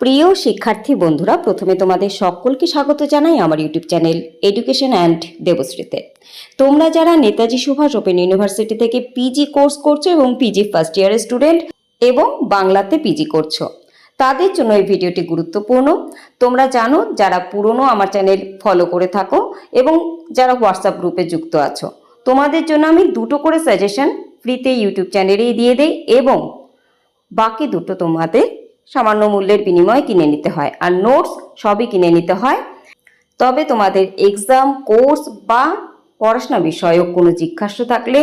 প্রিয় শিক্ষার্থী বন্ধুরা, প্রথমে তোমাদের সকলকে স্বাগত জানাই আমার ইউটিউব চ্যানেল এডুকেশন অ্যান্ড দেবশ্রীতে। তোমরা যারা নেতাজি সুভাষ ওপেন ইউনিভার্সিটি থেকে পিজি কোর্স করছো এবং পিজি ফার্স্ট ইয়ারের স্টুডেন্ট এবং বাংলাতে পিজি করছো, তাদের জন্য এই ভিডিওটি গুরুত্বপূর্ণ। তোমরা জানো, যারা পুরনো আমার চ্যানেল ফলো করে থাকো এবং যারা হোয়াটসঅ্যাপ গ্রুপে যুক্ত আছো, তোমাদের জন্য আমি দুটো করে সাজেশন ফ্রিতে ইউটিউব চ্যানেলেই দিয়ে দেই এবং বাকি দুটো তোমাদের সামান্য মূল্যের বিনিময়ে কিনে নিতে হয়, আর নোটস সবই কিনে নিতে হয়। তবে তোমাদের এক্সাম, কোর্স বা পড়াশোনা বিষয়ক কোনো জিজ্ঞাসা থাকলে,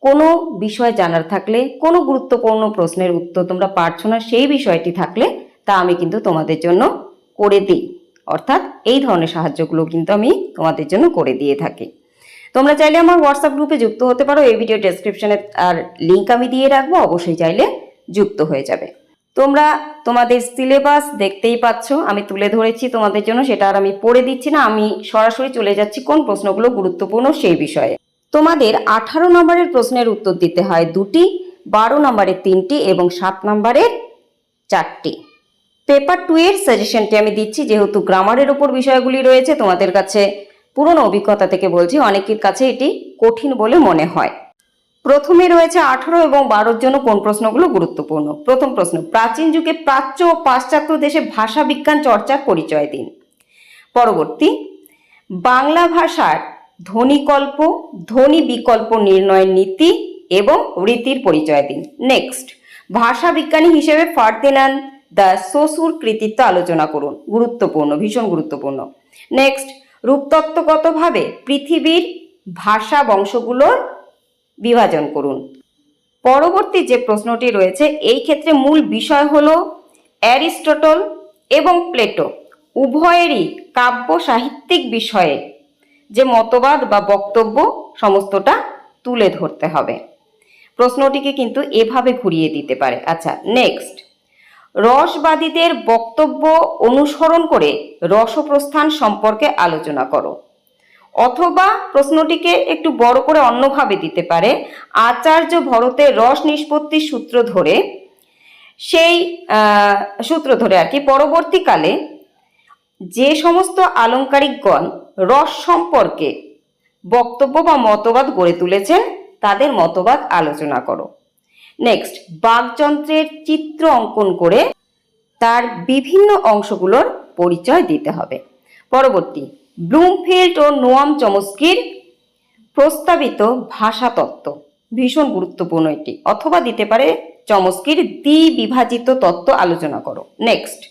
কোনো বিষয় জানার থাকলে, কোনো গুরুত্বপূর্ণ প্রশ্নের উত্তর তোমরা পারছো না সেই বিষয়টি থাকলে, তা আমি কিন্তু তোমাদের জন্য করে দিই। অর্থাৎ এই ধরনের সাহায্যগুলো কিন্তু আমি তোমাদের জন্য করে দিয়ে থাকি। তোমরা চাইলে আমার হোয়াটসঅ্যাপ গ্রুপে যুক্ত হতে পারো, এই ভিডিও ডেসক্রিপশনে আর লিঙ্ক আমি দিয়ে রাখবো, অবশ্যই চাইলে যুক্ত হয়ে যাবে। তোমরা তোমাদের সিলেবাস দেখতেই পাচ্ছ, আমি তুলে ধরেছি তোমাদের জন্য, সেটা আর আমি পড়ে দিচ্ছি না। আমি সরাসরি চলে যাচ্ছি কোন প্রশ্নগুলো গুরুত্বপূর্ণ সেই বিষয়ে। তোমাদের 18 নম্বরের প্রশ্নের উত্তর দিতে হয় 2টি, 12 নম্বরের 3টি এবং 7 নম্বরের 4টি। পেপার 2 এর সাজেশনটি আমি দিচ্ছি, যেহেতু গ্রামারের ওপর বিষয়গুলি রয়েছে। তোমাদের কাছে পুরনো অভিজ্ঞতা থেকে বলছি, অনেকের কাছে এটি কঠিন বলে মনে হয়। প্রথমে রয়েছে 18 এবং 12-র জন্য কোন প্রশ্নগুলো গুরুত্বপূর্ণ। প্রথম প্রশ্ন, প্রাচীন যুগে প্রাচ্য ও পাশ্চাত্য দেশে ভাষা বিজ্ঞান চর্চার পরিচয় দিন। পরবর্তী, বাংলা ভাষার ধ্বনিকল্প, ধ্বনি বিকল্প নির্ণয়ের নীতি এবং রীতির পরিচয় দিন। নেক্সট, ভাষা বিজ্ঞানী হিসেবে ফার্দিনান্দ দ্য সসুর কৃতিত্ব আলোচনা করুন। গুরুত্বপূর্ণ, ভীষণ গুরুত্বপূর্ণ। নেক্সট, রূপতত্ত্বগতভাবে পৃথিবীর ভাষা বংশগুলোর বিভাজন করুন। পরবর্তী যে প্রশ্নটি রয়েছে, এই ক্ষেত্রে মূল বিষয় হলো অ্যারিস্টটল এবং প্লেটো উভয়েরই কাব্য সাহিত্যিক বিষয়ে যে মতবাদ বা বক্তব্য, সমস্তটা তুলে ধরতে হবে। প্রশ্নটিকে কিন্তু এভাবে ঘুরিয়ে দিতে পারে। আচ্ছা, নেক্সট, রসবাদীদের বক্তব্য অনুসরণ করে রসপ্রস্থান সম্পর্কে আলোচনা করো। অথবা প্রশ্নটিকে একটু বড় করে অন্যভাবে দিতে পারে, আচার্য ভরতের রস নিষ্পত্তির সূত্র ধরে, সেই সূত্র ধরে আর কি, পরবর্তীকালে যে সমস্ত আলংকারিকগণ রস সম্পর্কে বক্তব্য বা মতবাদ গড়ে তুলেছেন, তাদের মতবাদ আলোচনা করো। নেক্সট, বাকযন্ত্রের চিত্র অঙ্কন করে তার বিভিন্ন অংশগুলোর পরিচয় দিতে হবে। পরবর্তী, ব্লুমফিল্ড ও নোয়াম চমস্কির প্রস্তাবিত ভাষাতত্ত্ব, ভীষণ গুরুত্বপূর্ণ এটি। অথবা দিতে পারে চমস্কির দ্বিবিভাজিত তত্ত্ব আলোচনা করো। নেক্সট,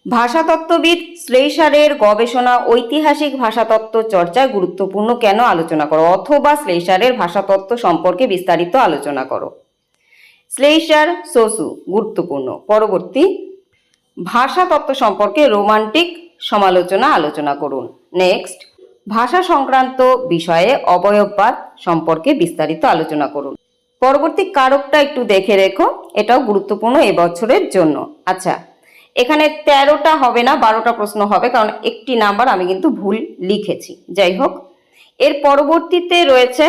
ভাষাতত্ত্ববিদ শ্লেইসারের গবেষণা ঐতিহাসিক ভাষাতত্ত্ব চর্চায় গুরুত্বপূর্ণ কেন আলোচনা করো। অথবা শ্লেইসারের ভাষাতত্ত্ব সম্পর্কে বিস্তারিত আলোচনা করো। শ্লেইসার, সসু, গুরুত্বপূর্ণ। পরবর্তী, ভাষাতত্ত্ব সম্পর্কে রোমান্টিক সমালোচনা আলোচনা করুন। নেক্সট, ভাষা সংক্রান্ত বিষয়ে অবয়ববাদ সম্পর্কে বিস্তারিত আলোচনা করুন। পরবর্তী কারকটা একটু দেখে রেখো, এটাও গুরুত্বপূর্ণ এবছরের জন্য। আচ্ছা, এখানে 13টা হবে না, 12টা প্রশ্ন হবে, কারণ একটি নাম্বার আমি কিন্তু ভুল লিখেছি। যাই হোক, এর পরবর্তীতে রয়েছে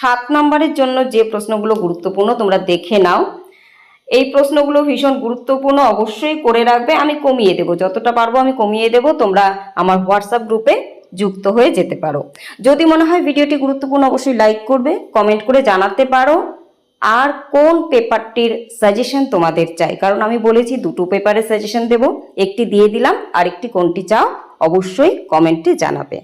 7 নম্বরের জন্য যে প্রশ্নগুলো গুরুত্বপূর্ণ, তোমরা দেখে নাও। এই প্রশ্নগুলো ভীষণ গুরুত্বপূর্ণ, অবশ্যই করে রাখবে। আমি কমিয়ে দেবো, যতটা পারবো আমি কমিয়ে দেবো। তোমরা আমার হোয়াটসঅ্যাপ গ্রুপে যুক্ত হয়ে যেতে পারো। যদি মনে হয় ভিডিওটি গুরুত্বপূর্ণ, অবশ্যই লাইক করবে, কমেন্ট করে জানাতে পারো আর কোন পেপারটির সাজেশন তোমাদের চাই। কারণ আমি বলেছি দুটো পেপারের সাজেশন দেব, একটি দিয়ে দিলাম, আরেকটি কোনটি চাও অবশ্যই কমেন্টে জানাবে।